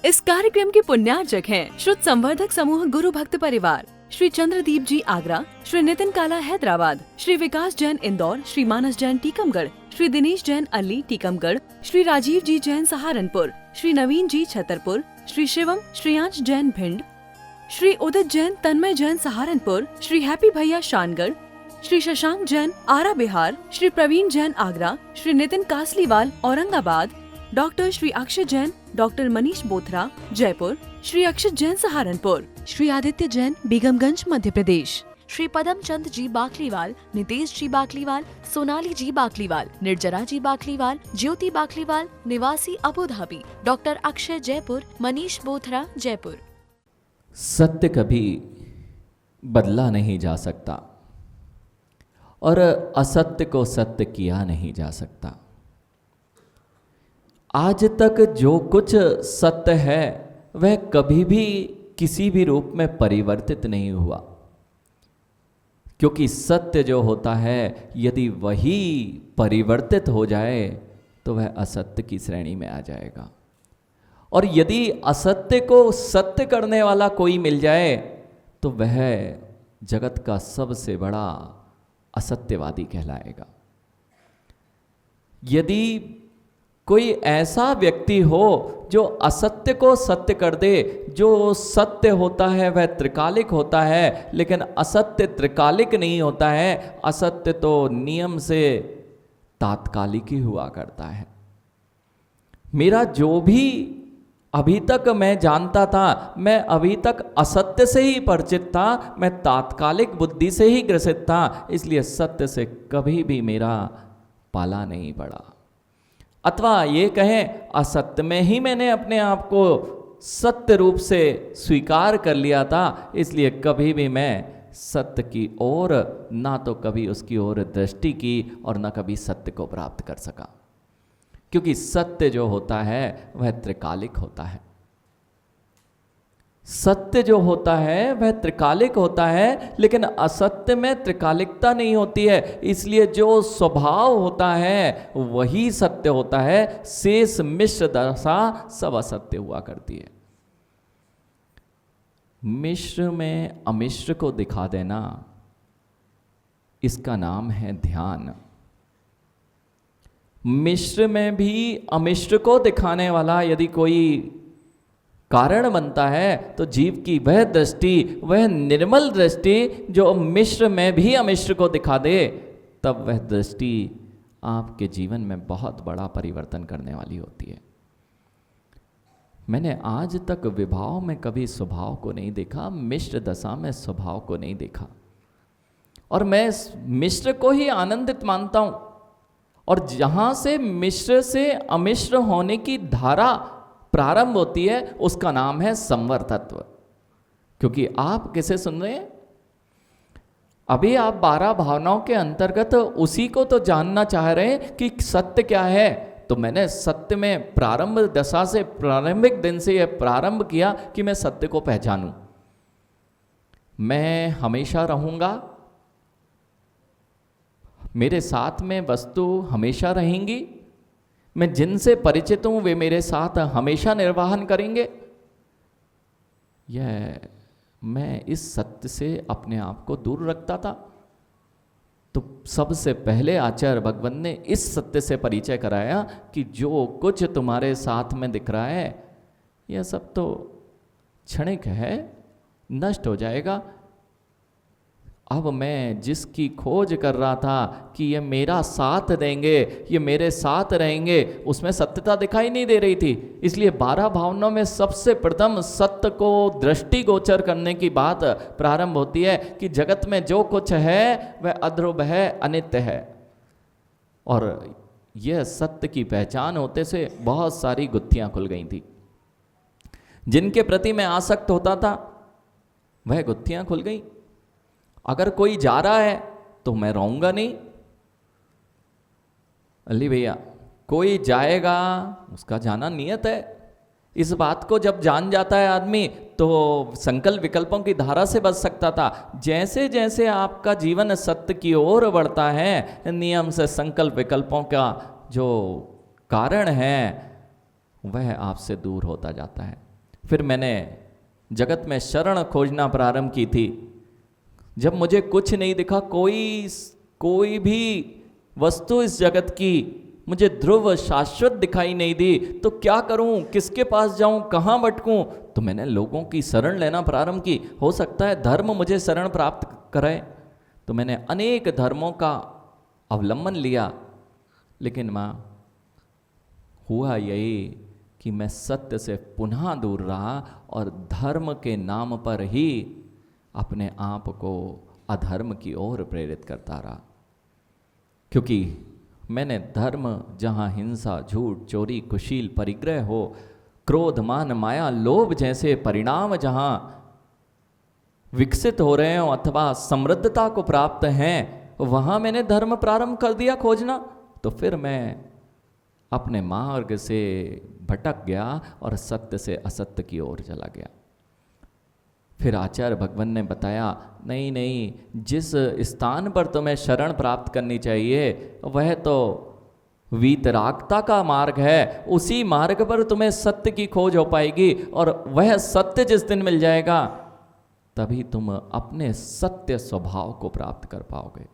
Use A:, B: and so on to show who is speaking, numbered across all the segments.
A: इस कार्यक्रम के पुण्यार्चक हैं श्रुत संवर्धक समूह गुरु भक्त परिवार, श्री चंद्रदीप जी आगरा, श्री नितिन काला हैदराबाद, श्री विकास जैन इंदौर, श्री मानस जैन टीकमगढ़, श्री दिनेश जैन अली टीकमगढ़, श्री राजीव जी जैन सहारनपुर, श्री नवीन जी छतरपुर, श्री शिवम श्रेयांश जैन भिंड, श्री उदित जैन तन्मय जैन सहारनपुर, श्री हैप्पी भैया शानगढ़, श्री शशांक जैन आरा बिहार, श्री प्रवीण जैन आगरा, श्री नितिन कासलीवाल औरंगाबाद, डॉक्टर श्री अक्षय जैन, डॉक्टर मनीष बोथरा जयपुर, श्री अक्षत जैन सहारनपुर, श्री आदित्य जैन बेगमगंज मध्य प्रदेश, श्री पदम चंद जी बाकलीवाल, नितेश जी बाकलीवाल, सोनाली जी बाकलीवाल, निर्जरा जी बाकलीवाल, ज्योति बाकलीवाल निवासी Abu Dhabi, doctor Akshay Jaipur, Manish Bothra Jaipur.
B: सत्य कभी बदला नहीं जा सकता और असत्य को सत्य किया नहीं जा सकता। आज तक जो कुछ सत्य है वह कभी भी किसी भी रूप में परिवर्तित नहीं हुआ, क्योंकि सत्य जो होता है यदि वही परिवर्तित हो जाए तो वह असत्य की श्रेणी में आ जाएगा। और यदि असत्य को सत्य करने वाला कोई मिल जाए तो वह जगत का सबसे बड़ा असत्यवादी कहलाएगा। यदि कोई ऐसा व्यक्ति हो जो असत्य को सत्य कर दे, जो सत्य होता है वह त्रिकालिक होता है लेकिन असत्य त्रिकालिक नहीं होता है, असत्य तो नियम से तात्कालिक ही हुआ करता है। मेरा जो भी अभी तक मैं जानता था, मैं अभी तक असत्य से ही परिचित था, मैं तात्कालिक बुद्धि से ही ग्रसित था, इसलिए सत्य से कभी भी मेरा पाला नहीं पड़ा। अथवा ये कहें असत्य में ही मैंने अपने आप को सत्य रूप से स्वीकार कर लिया था, इसलिए कभी भी मैं सत्य की ओर ना तो कभी उसकी ओर दृष्टि की और ना कभी सत्य को प्राप्त कर सका, क्योंकि सत्य जो होता है वह त्रिकालिक होता है। सत्य जो होता है वह त्रिकालिक होता है, लेकिन असत्य में त्रिकालिकता नहीं होती है, इसलिए जो स्वभाव होता है वही सत्य होता है। शेष मिश्र दशा सब असत्य हुआ करती है। मिश्र में अमिश्र को दिखा देना, इसका नाम है ध्यान। मिश्र में भी अमिश्र को दिखाने वाला यदि कोई कारण बनता है तो जीव की वह दृष्टि, वह निर्मल दृष्टि जो मिश्र में भी अमिश्र को दिखा दे, तब वह दृष्टि आपके जीवन में बहुत बड़ा परिवर्तन करने वाली होती है। मैंने आज तक विभाव में कभी स्वभाव को नहीं देखा, मिश्र दशा में स्वभाव को नहीं देखा, और मैं मिश्र को ही आनंदित मानता हूं। और जहां से मिश्र से अमिश्र होने की धारा प्रारंभ होती है उसका नाम है संवर्तत्व। क्योंकि आप किसे सुन रहे हैं? अभी आप 12 भावनाओं के अंतर्गत उसी को तो जानना चाह रहे हैं कि सत्य क्या है। तो मैंने सत्य में प्रारंभ दशा से, प्रारंभिक दिन से यह प्रारंभ किया कि मैं सत्य को पहचानूं। मैं हमेशा रहूंगा, मेरे साथ में वस्तु हमेशा रहेंगी, मैं जिनसे परिचित हूं वे मेरे साथ हमेशा निर्वाहन करेंगे। यह मैं इस सत्य से अपने आप को दूर रखता था। तो सबसे पहले आचार्य भगवान ने इस सत्य से परिचय कराया कि जो कुछ तुम्हारे साथ में दिख रहा है यह सब तो क्षणिक है, नष्ट हो जाएगा। अब मैं जिसकी खोज कर रहा था कि ये मेरा साथ देंगे, ये मेरे साथ रहेंगे, उसमें सत्यता दिखाई नहीं दे रही थी। इसलिए 12 भावनाओं में सबसे प्रथम सत्य को दृष्टिगोचर करने की बात प्रारंभ होती है कि जगत में जो कुछ है वह अध्रुव है, अनित्य है। और यह सत्य की पहचान होते से बहुत सारी गुत्थियां खुल गई थी। जिनके प्रति मैं आसक्त होता था वह गुत्थियां खुल गई। अगर कोई जा रहा है तो मैं रहूंगा नहीं। अली भैया, कोई जाएगा उसका जाना नियत है। इस बात को जब जान जाता है आदमी तो संकल्प विकल्पों की धारा से बच सकता था। जैसे जैसे आपका जीवन सत्य की ओर बढ़ता है, नियम से संकल्प विकल्पों का जो कारण है वह आपसे दूर होता जाता है। फिर मैंने जगत में शरण खोजना प्रारंभ की थी। जब मुझे कुछ नहीं दिखा, कोई भी वस्तु इस जगत की मुझे ध्रुव शाश्वत दिखाई नहीं दी, तो क्या करूं, किसके पास जाऊं, कहां भटकूं? तो मैंने लोगों की शरण लेना प्रारंभ की। हो सकता है धर्म मुझे शरण प्राप्त कराए, तो मैंने अनेक धर्मों का अवलंबन लिया, लेकिन मां हुआ यही कि मैं सत्य से पुनः दूर रहा और धर्म के नाम पर ही अपने आप को अधर्म की ओर प्रेरित करता रहा। क्योंकि मैंने धर्म जहाँ हिंसा, झूठ, चोरी, कुशील, परिग्रह हो, क्रोध, मान, माया, लोभ जैसे परिणाम जहाँ विकसित हो रहे हो अथवा समृद्धता को प्राप्त हैं, वहाँ मैंने धर्म प्रारंभ कर दिया खोजना। तो फिर मैं अपने मार्ग से भटक गया और सत्य से असत्य की ओर चला गया। फिर आचार्य भगवान ने बताया, नहीं नहीं, जिस स्थान पर तुम्हें शरण प्राप्त करनी चाहिए वह तो वीतरागता का मार्ग है, उसी मार्ग पर तुम्हें सत्य की खोज हो पाएगी, और वह सत्य जिस दिन मिल जाएगा तभी तुम अपने सत्य स्वभाव को प्राप्त कर पाओगे।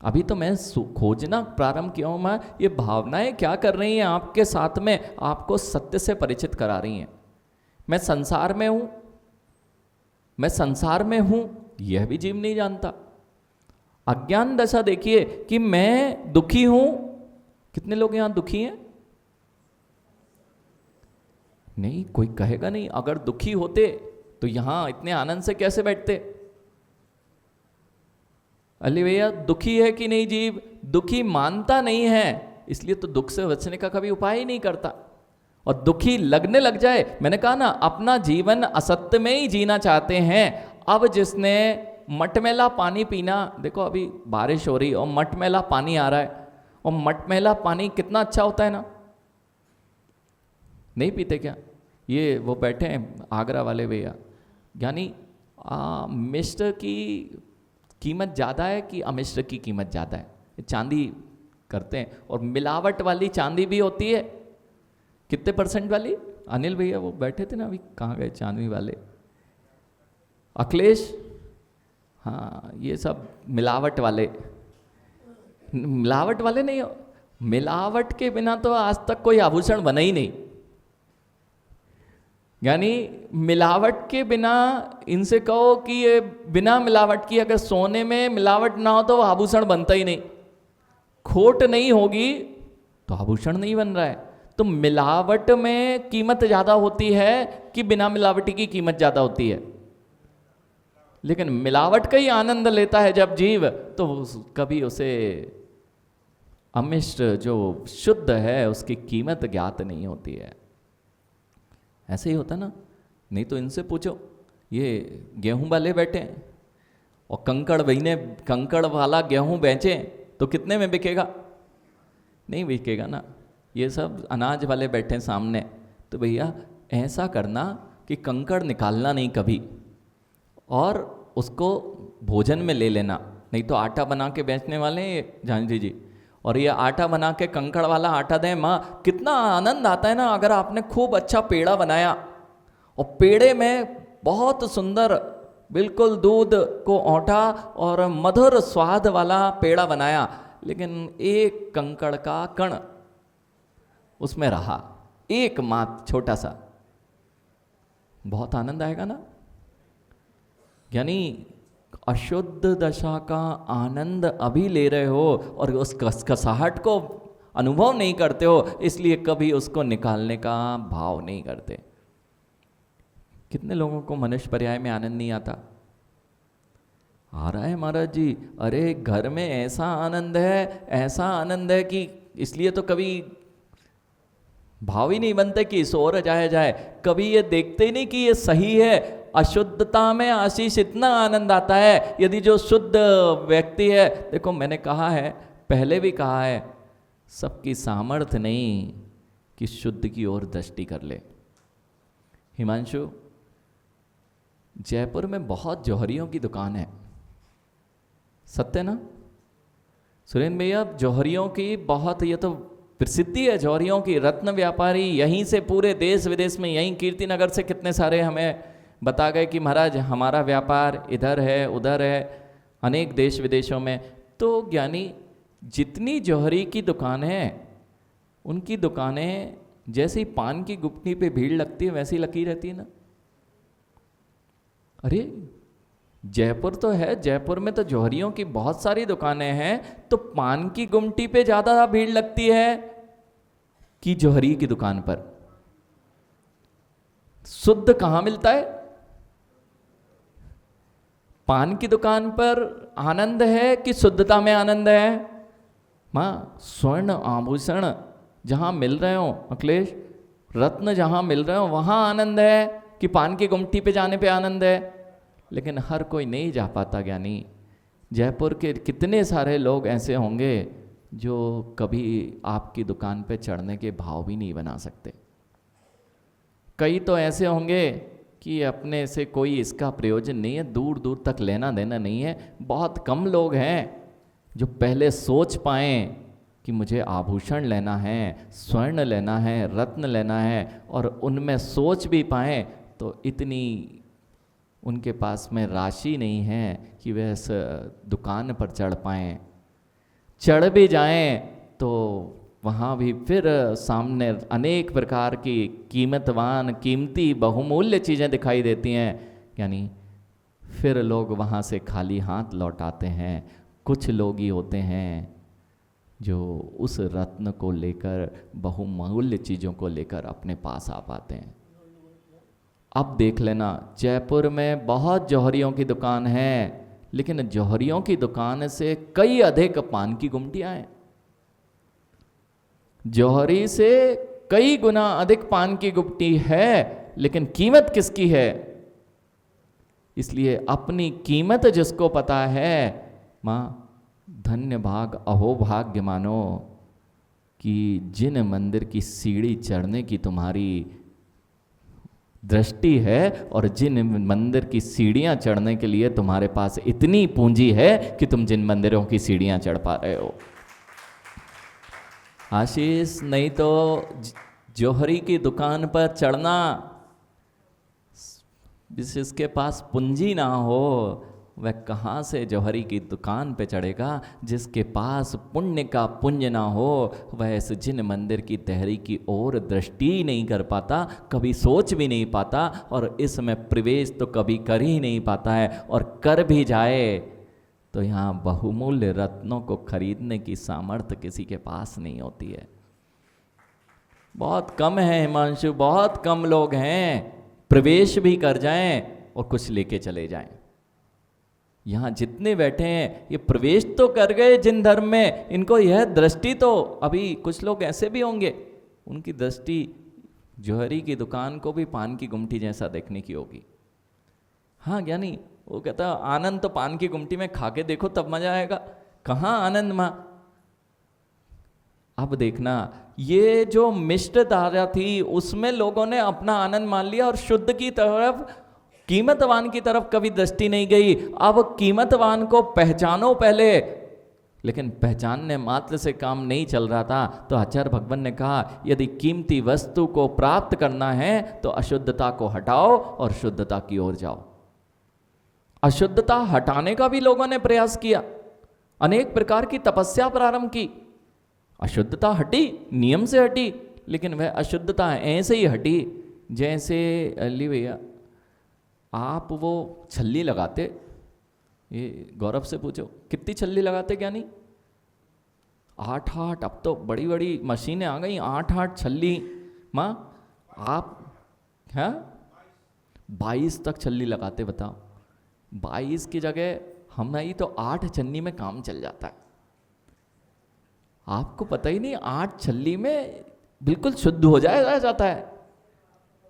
B: अभी तो मैं खोजना प्रारंभ किया हूं। मैं ये भावनाएं क्या कर रही हैं आपके साथ में, आपको सत्य से परिचित करा रही हैं। मैं संसार में हूं, मैं संसार में हूं, यह भी जीव नहीं जानता। अज्ञान दशा देखिए कि मैं दुखी हूं। कितने लोग यहां दुखी हैं? नहीं, कोई कहेगा नहीं। अगर दुखी होते तो यहां इतने आनंद से कैसे बैठते? अली भैया, दुखी है कि नहीं जीव? दुखी मानता नहीं है, इसलिए तो दुख से बचने का कभी उपाय ही नहीं करता। और दुखी लगने लग जाए, मैंने कहा ना, अपना जीवन असत्य में ही जीना चाहते हैं। अब जिसने मटमैला पानी पीना, देखो अभी बारिश हो रही और मटमैला पानी आ रहा है, और मटमैला पानी कितना अच्छा होता है ना, नहीं पीते क्या? ये वो बैठे हैं आगरा वाले भैया, यानी मिस्टर की कीमत ज़्यादा है कि अमिश्र की कीमत ज़्यादा है? चांदी करते हैं, और मिलावट वाली चांदी भी होती है। कितने परसेंट वाली? अनिल भैया वो बैठे थे ना, अभी कहाँ गए चांदी वाले? अखिलेश, हाँ, ये सब मिलावट वाले। मिलावट वाले नहीं हो, मिलावट के बिना तो आज तक कोई आभूषण बना ही नहीं। यानी मिलावट के बिना, इनसे कहो कि ये बिना मिलावट की अगर सोने में मिलावट ना हो तो वो आभूषण बनता ही नहीं। खोट नहीं होगी तो आभूषण नहीं बन रहा है। तो मिलावट में कीमत ज़्यादा होती है कि बिना मिलावटी की कीमत ज़्यादा होती है? लेकिन मिलावट का ही आनंद लेता है जब जीव, तो कभी उसे अमिष्ट जो शुद्ध है उसकी कीमत ज्ञात नहीं होती है। ऐसे ही होता ना। नहीं तो इनसे पूछो, ये गेहूं वाले बैठे हैं और कंकड़ वाला गेहूं बेचें तो कितने में बिकेगा? नहीं बिकेगा ना। ये सब अनाज वाले बैठे हैं सामने, तो भैया ऐसा करना कि कंकड़ निकालना नहीं कभी, और उसको भोजन में ले लेना। नहीं तो आटा बना के बेचने वाले हैं जानवी जी, और ये आटा बना के कंकड़ वाला आटा दें। माँ, कितना आनंद आता है ना अगर आपने खूब अच्छा पेड़ा बनाया और पेड़े में बहुत सुंदर बिल्कुल दूध को औंठा और मधुर स्वाद वाला पेड़ा बनाया, लेकिन एक कंकड़ का कण उसमें रहा, एक मात्र छोटा सा, बहुत आनंद आएगा ना। यानी अशुद्ध दशा का आनंद अभी ले रहे हो और उस कसकसाहट को अनुभव नहीं करते हो, इसलिए कभी उसको निकालने का भाव नहीं करते। कितने लोगों को मनुष्य पर्याय में आनंद नहीं आता? आ रहा है महाराज जी। अरे घर में ऐसा आनंद है कि इसलिए तो कभी भाव ही नहीं बनते कि सोर जाए। कभी ये देखते ही नहीं कि ये सही है। अशुद्धता में आशीष इतना आनंद आता है यदि जो शुद्ध व्यक्ति है। देखो मैंने कहा है, पहले भी कहा है, सबकी सामर्थ्य नहीं कि शुद्ध की ओर दृष्टि कर ले। हिमांशु, जयपुर में बहुत जौहरियों की दुकान है, सत्य ना? सुरेंद्र भैया, जौहरियों की बहुत, ये तो प्रसिद्धि है जौहरियों की, रत्न व्यापारी यहीं से पूरे देश विदेश में, यहीं कीर्ति नगर से कितने सारे हमें बता गए कि महाराज हमारा व्यापार इधर है उधर है, अनेक देश विदेशों में। तो ज्ञानी जितनी जौहरी की दुकान है, उनकी दुकानें जैसे ही पान की गुप्ती पे भीड़ लगती है वैसी लगी रहती है ना। अरे जयपुर तो है, जयपुर में तो जौहरियों की बहुत सारी दुकानें हैं, तो पान की गुमटी पे ज्यादा भीड़ लगती है कि जौहरी की दुकान पर? शुद्ध कहां मिलता है? पान की दुकान पर आनंद है कि शुद्धता में आनंद है? मां स्वर्ण आभूषण जहां मिल रहे हो अखिलेश, रत्न जहां मिल रहे हो वहां आनंद है कि पान की गुमटी पे जाने पे आनंद है? लेकिन हर कोई नहीं जा पाता ज्ञानी। जयपुर के कितने सारे लोग ऐसे होंगे जो कभी आपकी दुकान पे चढ़ने के भाव भी नहीं बना सकते। कई तो ऐसे होंगे कि अपने से कोई इसका प्रयोजन नहीं है, दूर दूर तक लेना देना नहीं है। बहुत कम लोग हैं जो पहले सोच पाएं कि मुझे आभूषण लेना है, स्वर्ण लेना है, रत्न लेना है, और उनमें सोच भी पाएं तो इतनी उनके पास में राशि नहीं है कि वे इस दुकान पर चढ़ पाएं। चढ़ भी जाएं तो वहाँ भी फिर सामने अनेक प्रकार की कीमतवान कीमती बहुमूल्य चीज़ें दिखाई देती हैं, यानी फिर लोग वहाँ से खाली हाथ लौट आते हैं। कुछ लोग ही होते हैं जो उस रत्न को लेकर, बहुमूल्य चीज़ों को लेकर अपने पास आ पाते हैं। अब देख लेना, जयपुर में बहुत जौहरियों की दुकान है, लेकिन जौहरियों की दुकान से कई अधिक पान की गुमटियां हैं। जौहरी से कई गुना अधिक पान की गुमटी है, लेकिन कीमत किसकी है? इसलिए अपनी कीमत जिसको पता है, मां धन्य भाग अहोभाग्य मानो कि जिन मंदिर की सीढ़ी चढ़ने की तुम्हारी दृष्टि है और जिन मंदिर की सीढ़ियां चढ़ने के लिए तुम्हारे पास इतनी पूंजी है कि तुम जिन मंदिरों की सीढ़ियां चढ़ पा रहे हो। आशीष, नहीं तो जौहरी की दुकान पर चढ़ना, जिसके पास पूंजी ना हो वह कहाँ से जौहरी की दुकान पे चढ़ेगा? जिसके पास पुण्य का पुण्य ना हो वह इस जिन मंदिर की तहरी की ओर दृष्टि ही नहीं कर पाता, कभी सोच भी नहीं पाता, और इसमें प्रवेश तो कभी कर ही नहीं पाता है। और कर भी जाए तो यहाँ बहुमूल्य रत्नों को खरीदने की सामर्थ्य किसी के पास नहीं होती है। बहुत कम है हिमांशु, बहुत कम लोग हैं प्रवेश भी कर जाएं और कुछ लेके चले जाएं। यहाँ जितने बैठे हैं ये प्रवेश तो कर गए जिन धर्म में, इनको यह दृष्टि तो, अभी कुछ लोग ऐसे भी होंगे उनकी दृष्टि जौहरी की दुकान को भी पान की गुमटी जैसा देखने की होगी। हाँ ज्ञानी, वो कहता आनंद तो पान की गुमटी में खा के देखो तब मजा आएगा। कहाँ आनंद माँ? अब देखना, ये जो मिष्ट धारा थी उसमें लोगों ने अपना आनंद मान लिया और शुद्ध की तरफ, कीमतवान की तरफ कभी दृष्टि नहीं गई। अब कीमतवान को पहचानो पहले, लेकिन पहचानने मात्र से काम नहीं चल रहा था। तो आचार्य भगवान ने कहा यदि कीमती वस्तु को प्राप्त करना है तो अशुद्धता को हटाओ और शुद्धता की ओर जाओ। अशुद्धता हटाने का भी लोगों ने प्रयास किया, अनेक प्रकार की तपस्या प्रारंभ की। अशुद्धता हटी, नियम से हटी, लेकिन वह अशुद्धता ऐसे ही हटी जैसे अली भैया आप वो छल्ली लगाते, ये गौरव से पूछो कितनी छल्ली लगाते क्या नहीं? 8-8, अब तो बड़ी बड़ी मशीनें आ गई, 8-8 छल्ली। माँ आप हैं 22 तक छल्ली लगाते, बताओ। 22 की जगह हमारी तो 8 छन्नी में काम चल जाता है। आपको पता ही नहीं 8 छल्ली में बिल्कुल शुद्ध हो जाता है।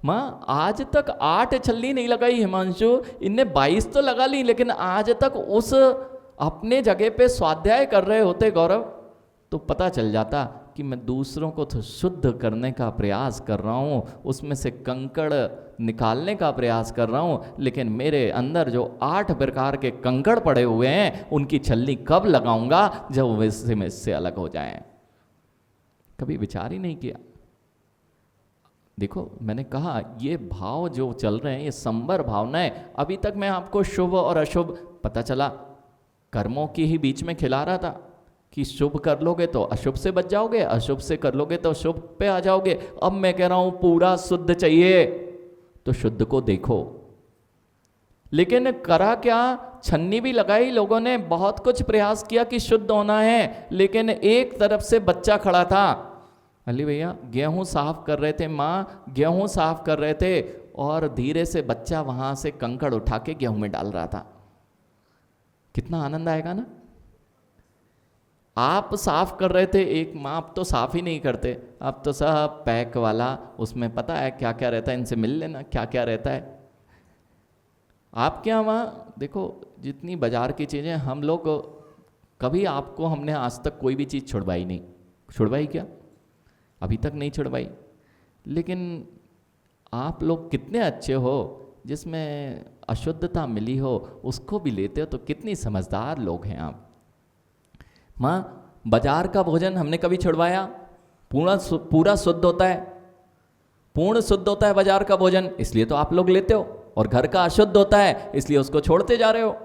B: माँ आज तक 8 छल्ली नहीं लगाई हिमांशु, इनने 22 तो लगा ली, लेकिन आज तक उस अपने जगह पे स्वाध्याय कर रहे होते गौरव, तो पता चल जाता कि मैं दूसरों को तो शुद्ध करने का प्रयास कर रहा हूँ, उसमें से कंकड़ निकालने का प्रयास कर रहा हूँ, लेकिन मेरे अंदर जो 8 प्रकार के कंकड़ पड़े हुए हैं उनकी छल्ली कब लगाऊंगा? जब वे इससे अलग हो जाएं। कभी विचार ही नहीं किया। देखो मैंने कहा ये भाव जो चल रहे हैं ये संवर भावनाएं, अभी तक मैं आपको शुभ और अशुभ पता चला, कर्मों की ही बीच में खिला रहा था कि शुभ कर लोगे तो अशुभ से बच जाओगे, अशुभ से कर लोगे तो शुभ पे आ जाओगे। अब मैं कह रहा हूं पूरा शुद्ध चाहिए तो शुद्ध को देखो। लेकिन करा क्या, छन्नी भी लगाई लोगों ने, बहुत कुछ प्रयास किया कि शुद्ध होना है, लेकिन एक तरफ से बच्चा खड़ा था। अली भैया गेहूं साफ कर रहे थे, माँ गेहूं साफ कर रहे थे, और धीरे से बच्चा वहां से कंकड़ उठा के गेहूं में डाल रहा था। कितना आनंद आएगा ना। आप साफ कर रहे थे, एक माँ आप तो साफ ही नहीं करते, आप तो सब पैक वाला, उसमें पता है क्या क्या रहता है, इनसे मिल लेना क्या क्या रहता है। आप क्या वहाँ देखो जितनी बाजार की चीज़ें, हम लोग कभी आपको हमने आज तक कोई भी चीज़ छुड़वाई नहीं, छुड़वाई क्या, अभी तक नहीं छुड़वाई। लेकिन आप लोग कितने अच्छे हो, जिसमें अशुद्धता मिली हो उसको भी लेते हो, तो कितनी समझदार लोग हैं आप। माँ बाजार का भोजन हमने कभी छुड़वाया, पूरा शुद्ध होता है, पूर्ण शुद्ध होता है बाजार का भोजन, इसलिए तो आप लोग लेते हो, और घर का अशुद्ध होता है इसलिए उसको छोड़ते जा रहे हो।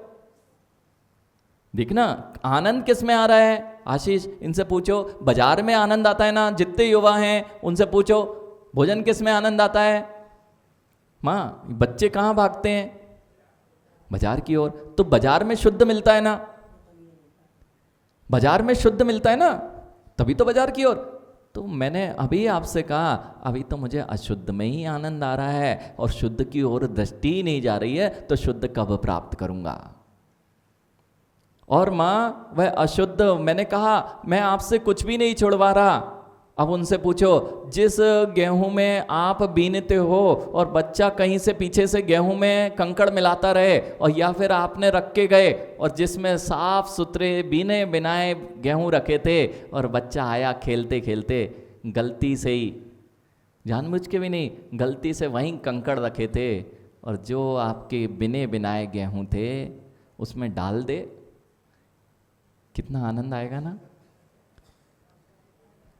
B: देखना आनंद किस में आ रहा है। आशीष इनसे पूछो, बाजार में आनंद आता है ना, जितने युवा हैं उनसे पूछो भोजन किस में आनंद आता है। माँ बच्चे कहाँ भागते हैं, बाजार की ओर। तो बाजार में शुद्ध मिलता है ना, बाजार में शुद्ध मिलता है ना, तभी तो बाजार की ओर। तो मैंने अभी आपसे कहा अभी तो मुझे अशुद्ध में ही आनंद आ रहा है और शुद्ध की ओर दृष्टि ही नहीं जा रही है, तो शुद्ध कब प्राप्त करूंगा। और माँ वह अशुद्ध, मैंने कहा मैं आपसे कुछ भी नहीं छुड़वा रहा। अब उनसे पूछो, जिस गेहूं में आप बीनते हो और बच्चा कहीं से पीछे से गेहूं में कंकड़ मिलाता रहे, और या फिर आपने रख के गए और जिसमें साफ सुथरे बीने बिनाए गेहूं रखे थे, और बच्चा आया खेलते खेलते गलती से ही, जानबूझ के भी नहीं, गलती से वहीं कंकड़ रखे थे, और जो आपके बिने बिनाए गेहूं थे उसमें डाल दे, कितना आनंद आएगा ना,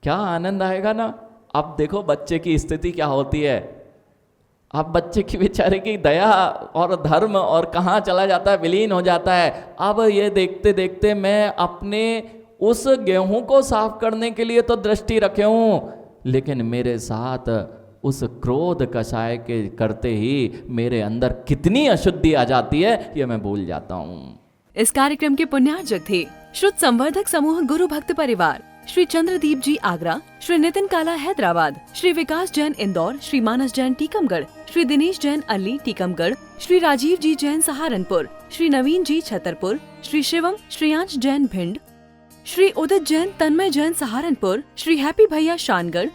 B: क्या आनंद आएगा ना। अब देखो बच्चे की स्थिति क्या होती है, अब बच्चे की बेचारे की दया और धर्म और कहाँ चला जाता है, विलीन हो जाता है। अब ये देखते देखते मैं अपने उस गेहूं को साफ करने के लिए तो दृष्टि रखे हूं, लेकिन मेरे साथ उस क्रोध कषाय के करते ही मेरे अंदर कितनी अशुद्धि आ जाती है ये मैं भूल जाता हूं।
A: इस कार्यक्रम के पुण्यार्जक थे शुद्ध संवर्धक समूह गुरु भक्त परिवार, श्री चंद्रदीप जी आगरा, श्री नितिन काला हैदराबाद, श्री विकास जैन इंदौर, श्री मानस जैन टीकमगढ़, श्री दिनेश जैन अल्ली टीकमगढ़, श्री राजीव जी जैन सहारनपुर, श्री नवीन जी छतरपुर, श्री शिवम श्रेयांश जैन भिंड, श्री उदित जैन तन्मय जैन सहारनपुर, श्री हैप्पी भैया शानगढ़,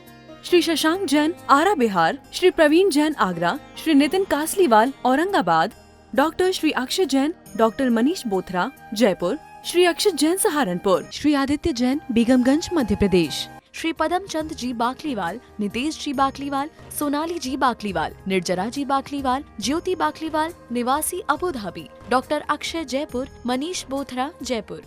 A: श्री शशांक जैन आरा बिहार, श्री प्रवीण जैन आगरा, श्री नितिन कासलीवाल औरंगाबाद, डॉक्टर श्री अक्षय जैन, डॉक्टर मनीष बोथरा जयपुर, श्री अक्षत जैन सहारनपुर, श्री आदित्य जैन बेगमगंज मध्य प्रदेश, श्री पदम चंद जी बाकलीवाल, नितेश जी बाकलीवाल, सोनाली जी बाकलीवाल, निर्जरा जी बाकलीवाल, ज्योति बाकलीवाल निवासी Abu Dhabi, doctor Akshay Jaipur, Manish Bothra Jaipur.